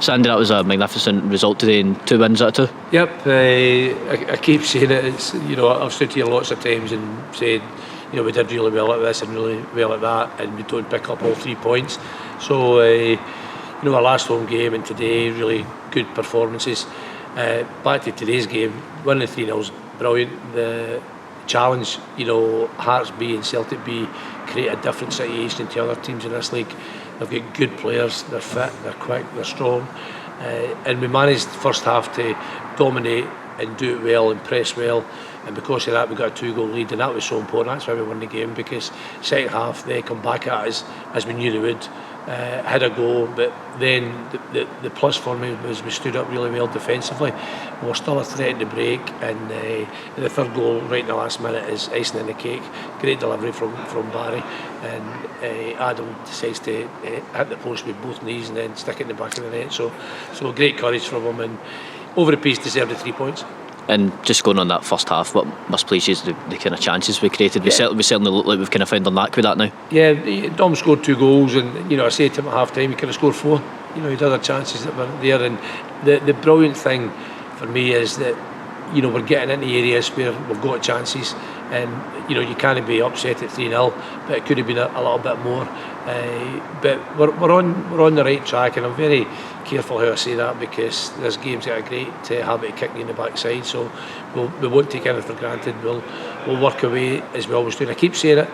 Sandy, that was a magnificent result today and 2 wins out of 2. Yep, I keep saying it. It's, I've stood here lots of times and said, we did really well at this and really well at that, and we don't pick up all 3 points. So, our last home game and today, really good performances. Back to today's game, winning 3-0 is brilliant. The challenge, Hearts B and Celtic B create a different situation to other teams in this league. They've got good players, they're fit, they're quick, they're strong, and we managed the first half to dominate and do it well and press well, and because of that we got a 2-goal lead, and that was so important. That's why we won the game, because second half they come back at us as we knew they would. Had a goal, but then the plus for me was we stood up really well defensively. We were still a threat to break, and the third goal right in the last minute is icing in the cake. Great delivery from Barry, and Adam decides to hit the post with both knees and then stick it in the back of the net. So great courage from him, and over the piece deserved the 3 points. And just going on that first half, what must please you is the kind of chances we created. We certainly look like we've kind of found our knack with that now. Yeah, Dom scored 2 goals, and I said to him at half time he could have scored 4. He had other chances that were there, and the brilliant thing for me is that we're getting into areas where we've got chances, and you can't be upset at 3-0, but it could have been a little bit more. But we're on the right track, and I'm very careful how I say that, because this game's got a great habit of kicking you in the backside, so we won't take anything for granted. We'll work away as we always do, and I keep saying it,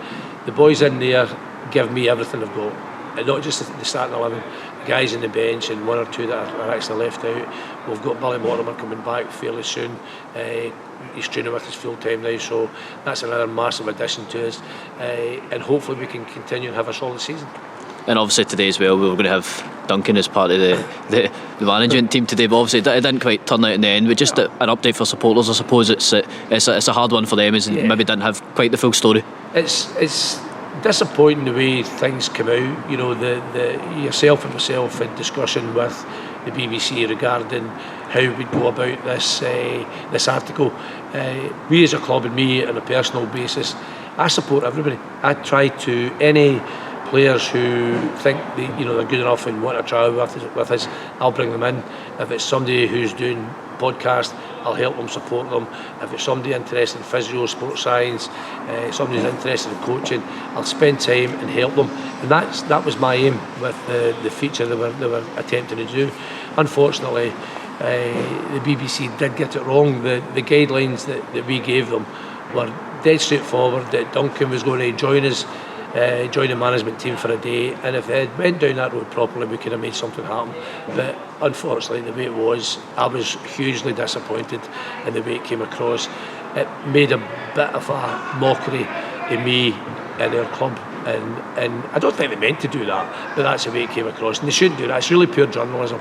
the boys in there give me everything they've got, and not just the starting 11, the guys in the bench and 1 or 2 that are actually left out. We've got Billy Mortimer coming back fairly soon. He's training with us full time now, so that's another massive addition to us, and hopefully we can continue and have a solid season. And obviously today as well, we were going to have Duncan as part of the management team today, but obviously it didn't quite turn out in the end. But just an update for supporters, I suppose it's a hard one for them, as maybe didn't have quite the full story. It's disappointing the way things come out. Yourself and myself had discussion with the BBC regarding how we'd go about this article. We as a club, and me on a personal basis, I support everybody. I try to, any players who think they're good enough and want to try with us, I'll bring them in. If it's somebody who's doing podcast, I'll help them, support them. If it's somebody interested in physio, sports science, somebody's interested in coaching, I'll spend time and help them. And that was my aim with the feature they were attempting to do. Unfortunately, the BBC did get it wrong. The guidelines that we gave them were dead straightforward, that Duncan was going to join us, join the management team for a day, and if they had went down that road properly, we could have made something happen. But unfortunately, the way it was, I was hugely disappointed in the way it came across. It made a bit of a mockery of me and our club, and I don't think they meant to do that, but that's the way it came across, and they shouldn't do that. It's really poor journalism,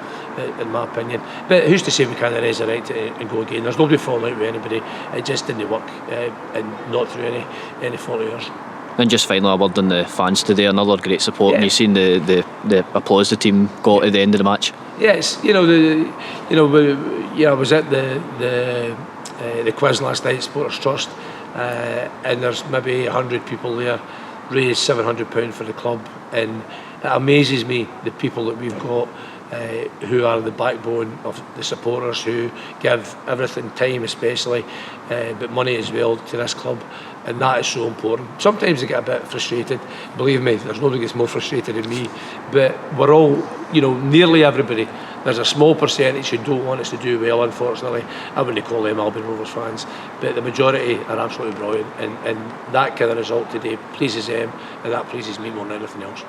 in my opinion. But who's to say we can't resurrect it and go again? There's nobody falling out with anybody. It just didn't work, and not through any fault of yours. And just finally, a word on the fans today. Another great support, and you've seen the applause the team got at the end of the match. Yes, I was at the quiz last night, Supporters Trust, and there's maybe 100 people there, raised £700 for the club, and it amazes me the people that we've got who are the backbone of the supporters, who give everything, time especially, but money as well, to this club, and that is so important. Sometimes I get a bit frustrated, believe me, there's nobody gets more frustrated than me, but we're all, nearly everybody, there's a small percentage who don't want us to do well, unfortunately. I wouldn't call them Albion Rovers fans, but the majority are absolutely brilliant, and that kind of result today pleases them, and that pleases me more than anything else.